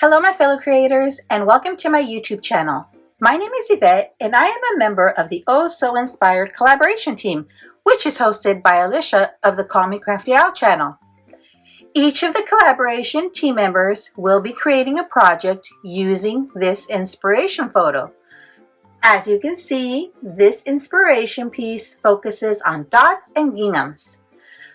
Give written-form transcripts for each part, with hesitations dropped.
Hello my fellow creators and welcome to my YouTube channel. My name is Yvette and I am a member of the Oh So Inspired collaboration team, which is hosted by Alicia of the Call Me Crafty Owl channel. Each of the collaboration team members will be creating a project using this inspiration photo. As you can see, this inspiration piece focuses on dots and ginghams.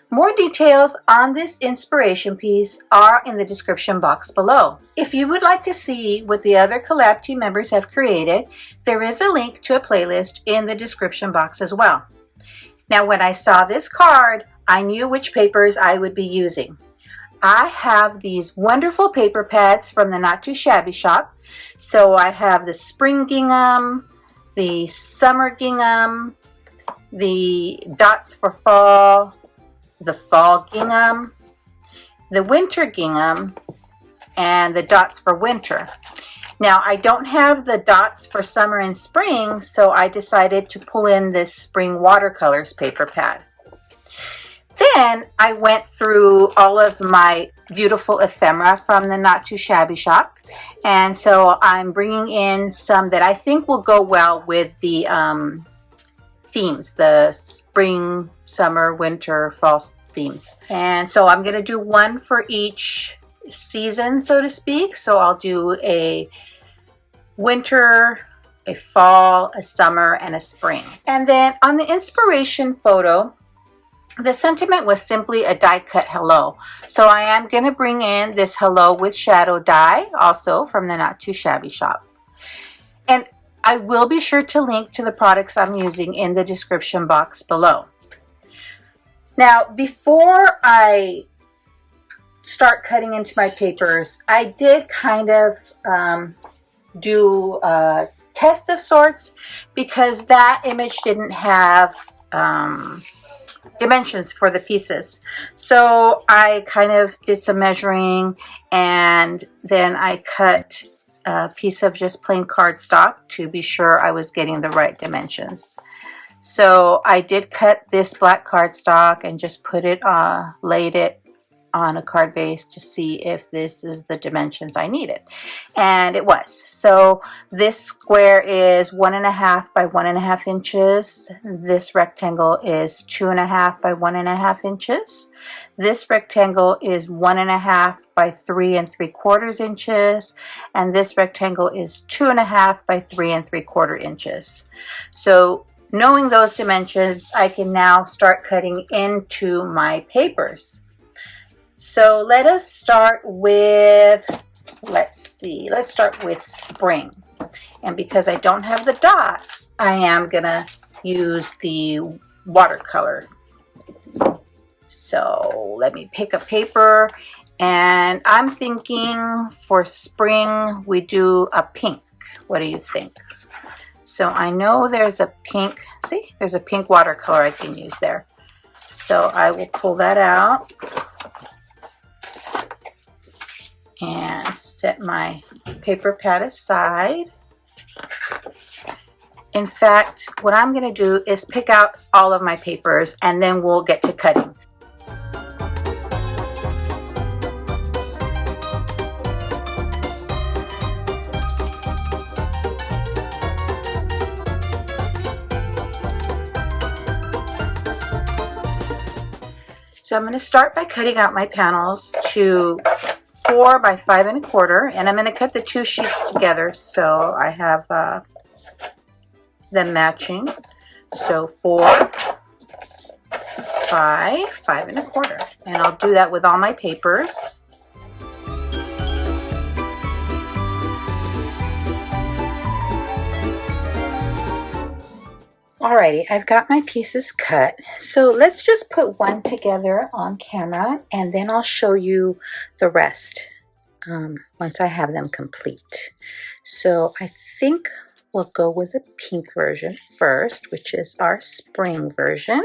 More details on this inspiration piece are in the description box below. If you would like to see what the other collab team members have created, there is a link to a playlist in the description box as well. Now, when I saw this card, I knew which papers I would be using. I have these wonderful paper pads from the Not Too Shabby shop. So I have the spring gingham, the summer gingham, the dots for fall, the fall gingham, the winter gingham, and the dots for winter. Now I don't have the dots for summer and spring, so I decided to pull in this spring watercolors paper pad. Then I went through all of my beautiful ephemera from the Not Too Shabby shop, and so I'm bringing in some that I think will go well with the themes, the spring, summer, winter, fall themes. And so I'm going to do one for each season, so to speak. So I'll do a winter, a fall, a summer, and a spring. And then on the inspiration photo, the sentiment was simply a die cut hello. So I am going to bring in this hello with shadow die, also from the Not Too Shabby shop. And I will be sure to link to the products I'm using in the description box below. Now, before I start cutting into my papers, I did kind of do a test of sorts because that image didn't have dimensions for the pieces. So I kind of did some measuring and then I cut a piece of just plain cardstock to be sure I was getting the right dimensions. So I did cut this black cardstock and just put it, laid it on a card base to see if this is the dimensions I needed. And it was. So this square is 1.5 by 1.5 inches. This rectangle is 2.5 by 1.5 inches. This rectangle is 1.5 by 3 3/4 inches. And this rectangle is 2.5 by 3 3/4 inches. So knowing those dimensions, I can now start cutting into my papers. So let us start with, let's start with spring. And because I don't have the dots, I am gonna use the watercolor. So let me pick a paper, and I'm thinking for spring we do a pink. What do you think? So I know there's a pink, see, there's a pink watercolor I can use there. So I will pull that out and set my paper pad aside. In fact, what I'm going to do is pick out all of my papers and then we'll get to cutting. So I'm going to start by cutting out my panels to 4 by 5 1/4, and I'm going to cut the two sheets together so I have them matching. So 4 by 5 1/4, and I'll do that with all my papers. Alrighty, I've got my pieces cut. So let's just put one together on camera and then I'll show you the rest once I have them complete. So I think we'll go with the pink version first, which is our spring version.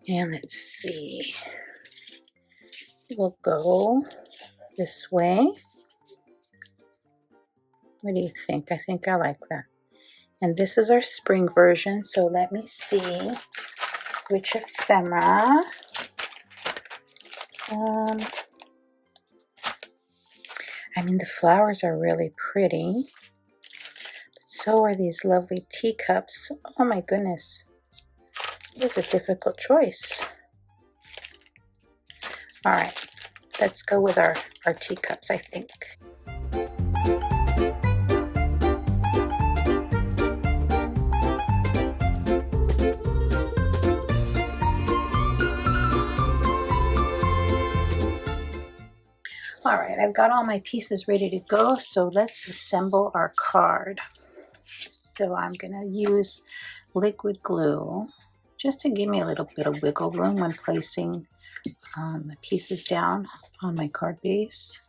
And let's see, we'll go this way. What do you think? I think I like that. And this is our spring version, so let me see which ephemera. I mean, the flowers are really pretty, but so are these lovely teacups. Oh my goodness, it was a difficult choice. All right, let's go with our teacups, I think. All right, I've got all my pieces ready to go, so let's assemble our card. So I'm gonna use liquid glue just to give me a little bit of wiggle room when placing the pieces down on my card base.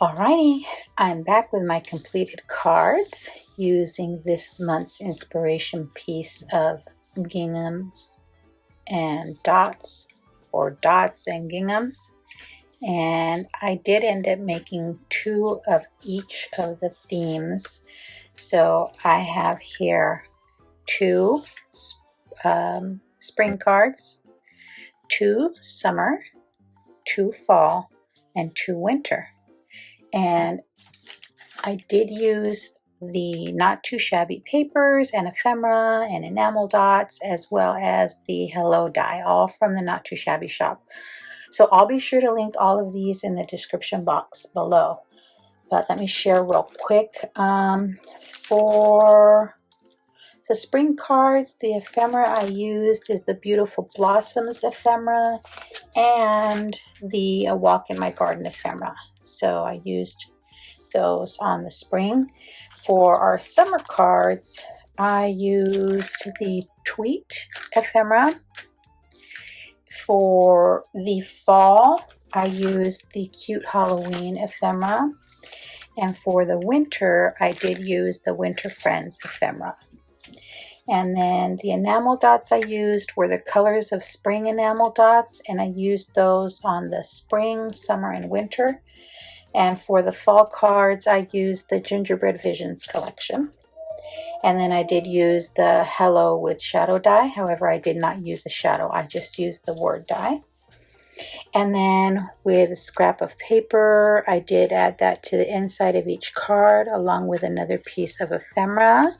Alrighty, I'm back with my completed cards using this month's inspiration piece of ginghams and dots, or dots and ginghams. And I did end up making 2 of each of the themes. So I have here 2 spring cards, 2 summer, 2 fall, and 2 winter. And I did use the not too shabby papers and ephemera and enamel dots, as well as the hello die, all from the not too shabby shop. So I'll be sure to link all of these in the description box below. But let me share real quick. For the spring cards, the ephemera I used is the Beautiful Blossoms ephemera and the Walk in My Garden ephemera. So I used those on the spring. For our summer cards, I used the Tweet ephemera. For the fall, I used the Cute Halloween ephemera. And for the winter, I did use the Winter Friends ephemera. And then the enamel dots I used were the Colors of Spring enamel dots, and I used those on the spring, summer, and winter. And for the fall cards, I used the Gingerbread Visions collection. And then I did use the Hello with shadow die. However, I did not use a shadow. I just used the word die. And then with a scrap of paper, I did add that to the inside of each card, along with another piece of ephemera.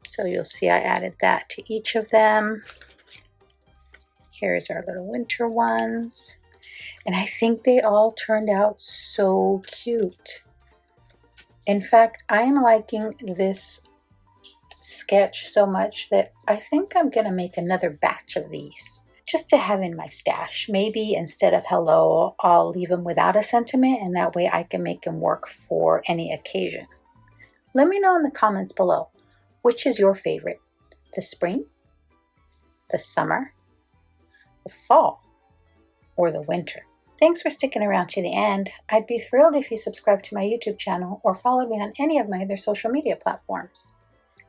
So you'll see I added that to each of them. Here's our little winter ones. And I think they all turned out so cute. In fact, I am liking this sketch so much that I think I'm going to make another batch of these just to have in my stash. Maybe instead of hello, I'll leave them without a sentiment, and that way I can make them work for any occasion. Let me know in the comments below, which is your favorite? The spring, the summer, the fall, or the winter? Thanks for sticking around to the end. I'd be thrilled if you subscribe to my YouTube channel or follow me on any of my other social media platforms.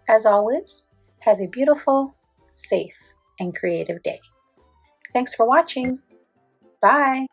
As always, have a beautiful, safe, and creative day. Thanks for watching. Bye.